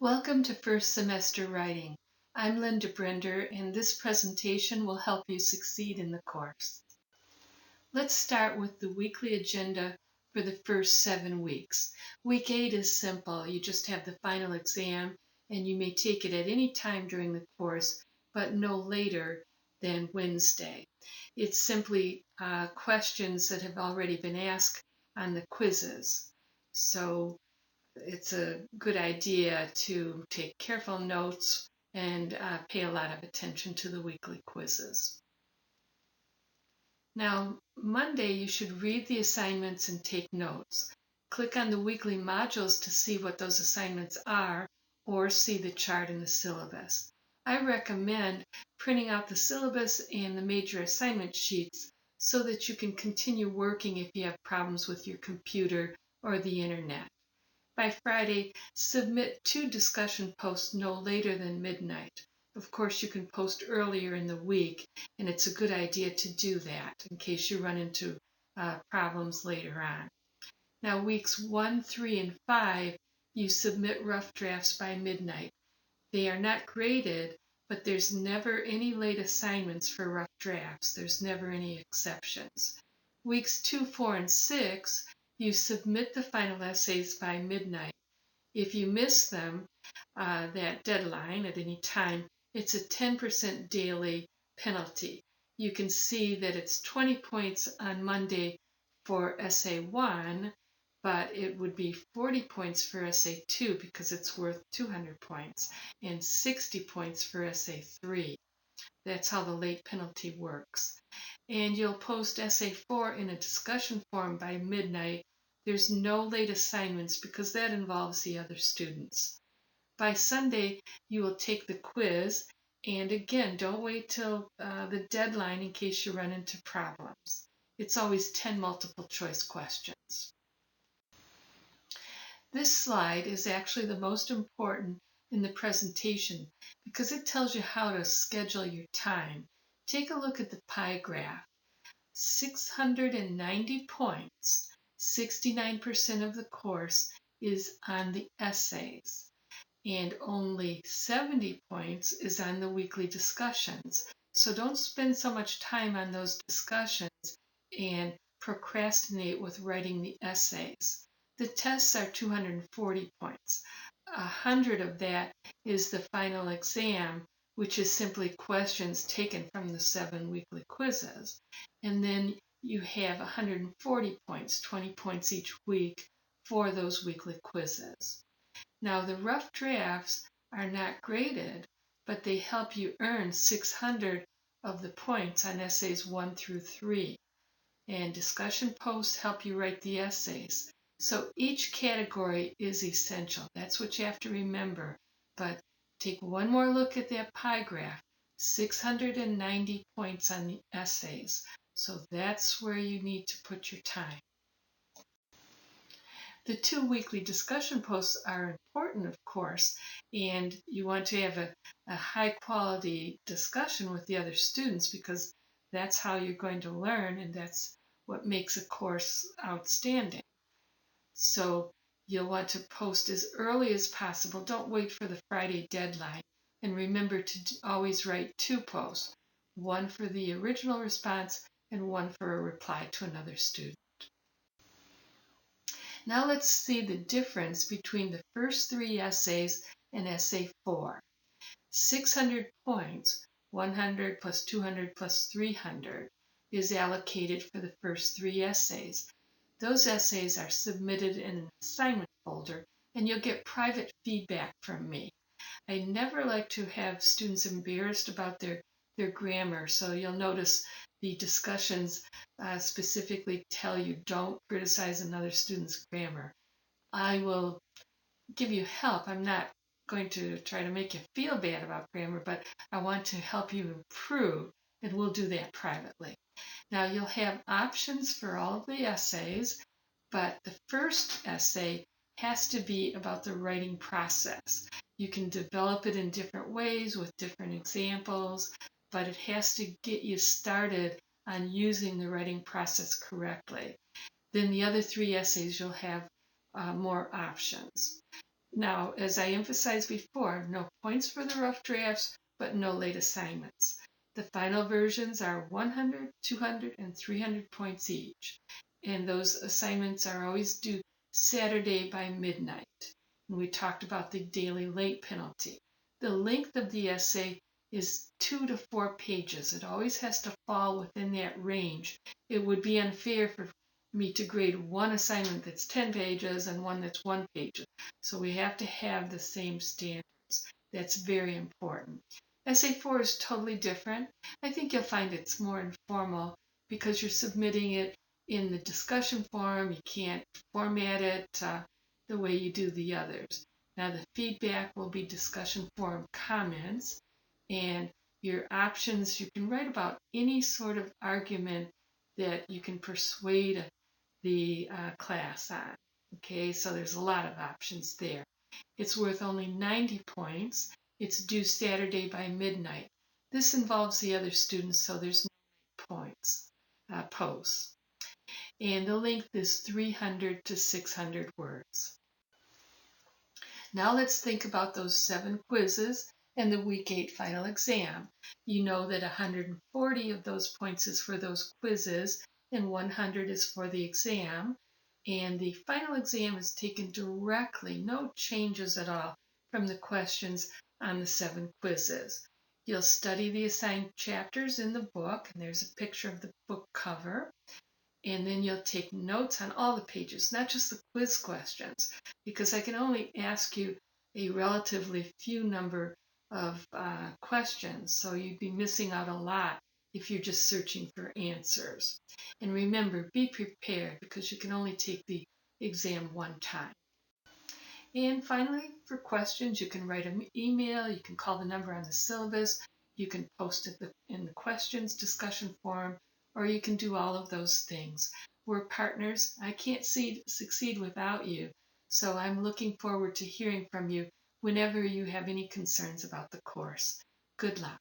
Welcome to First Semester Writing. I'm Linda Brender, and this presentation will help you succeed in the course. Let's start with the weekly agenda for the first 7 weeks. Week 8 is simple. You just have the final exam, and you may take it at any time during the course, but no later than Wednesday. It's simply questions that have already been asked on the quizzes. So it's a good idea to take careful notes and pay a lot of attention to the weekly quizzes. Now, Monday, you should read the assignments and take notes. Click on the weekly modules to see what those assignments are or see the chart in the syllabus. I recommend printing out the syllabus and the major assignment sheets so that you can continue working if you have problems with your computer or the internet. By Friday, submit 2 discussion posts no later than midnight. Of course, you can post earlier in the week, and it's a good idea to do that in case you run into problems later on. Now, weeks 1, 3, and 5, you submit rough drafts by midnight. They are not graded, but there's never any late assignments for rough drafts. There's never any exceptions. Weeks 2, 4, and 6, you submit the final essays by midnight. If you miss them, that deadline at any time, it's a 10% daily penalty. You can see that it's 20 points on Monday for essay 1, but it would be 40 points for essay 2 because it's worth 200 points, and 60 points for essay 3. That's how the late penalty works. And you'll post essay 4 in a discussion forum by midnight. There's no late assignments because that involves the other students. By Sunday, you will take the quiz, and again, don't wait till the deadline in case you run into problems. It's always 10 multiple choice questions. This slide is actually the most important in the presentation because it tells you how to schedule your time. Take a look at the pie graph. 690 points, 69% of the course is on the essays, and only 70 points is on the weekly discussions. So don't spend so much time on those discussions and procrastinate with writing the essays. The tests are 240 points. 100 of that is the final exam, which is simply questions taken from the 7 weekly quizzes. And then you have 140 points, 20 points each week for those weekly quizzes. Now, the rough drafts are not graded, but they help you earn 600 of the points on essays 1 through 3. And discussion posts help you write the essays. So each category is essential. That's what you have to remember. But take one more look at that pie graph. 690 points on the essays. So that's where you need to put your time. The 2 weekly discussion posts are important, of course, and you want to have a high quality discussion with the other students because that's how you're going to learn, and that's what makes a course outstanding. So you'll want to post as early as possible. Don't wait for the Friday deadline. And remember to always write 2 posts, one for the original response and one for a reply to another student. Now let's see the difference between the first 3 essays and essay 4. 600 points, 100 plus 200 plus 300, is allocated for the first 3 essays. Those essays are submitted in an assignment folder, and you'll get private feedback from me. I never like to have students embarrassed about their grammar, so you'll notice the discussions specifically tell you don't criticize another student's grammar. I will give you help. I'm not going to try to make you feel bad about grammar, but I want to help you improve, and we'll do that privately. Now, you'll have options for all of the essays, but the first essay has to be about the writing process. You can develop it in different ways with different examples, but it has to get you started on using the writing process correctly. Then the other 3 essays, you'll have more options. Now, as I emphasized before, no points for the rough drafts, but no late assignments. The final versions are 100, 200, and 300 points each. And those assignments are always due Saturday by midnight. And we talked about the daily late penalty. The length of the essay is 2 to 4 pages. It always has to fall within that range. It would be unfair for me to grade one assignment that's 10 pages and one that's 1 page. So we have to have the same standards. That's very important. Essay 4 is totally different. I think you'll find it's more informal because you're submitting it in the discussion forum. You can't format it the way you do the others. Now the feedback will be discussion forum comments, and your options, you can write about any sort of argument that you can persuade the class on. Okay, so there's a lot of options there. It's worth only 90 points. It's due Saturday by midnight. This involves the other students, so there's no points posts. And the length is 300 to 600 words. Now let's think about those 7 quizzes and the week 8 final exam. You know that 140 of those points is for those quizzes and 100 is for the exam. And the final exam is taken directly, no changes at all, from the questions on the 7 quizzes. You'll study the assigned chapters in the book, and there's a picture of the book cover. And then you'll take notes on all the pages, not just the quiz questions, because I can only ask you a relatively few number of questions, so you'd be missing out a lot if you're just searching for answers. And remember, be prepared because you can only take the exam one time. And finally, for questions, you can write an email, you can call the number on the syllabus, you can post it in the questions discussion forum, or you can do all of those things. We're partners. I can't succeed without you, so I'm looking forward to hearing from you whenever you have any concerns about the course. Good luck.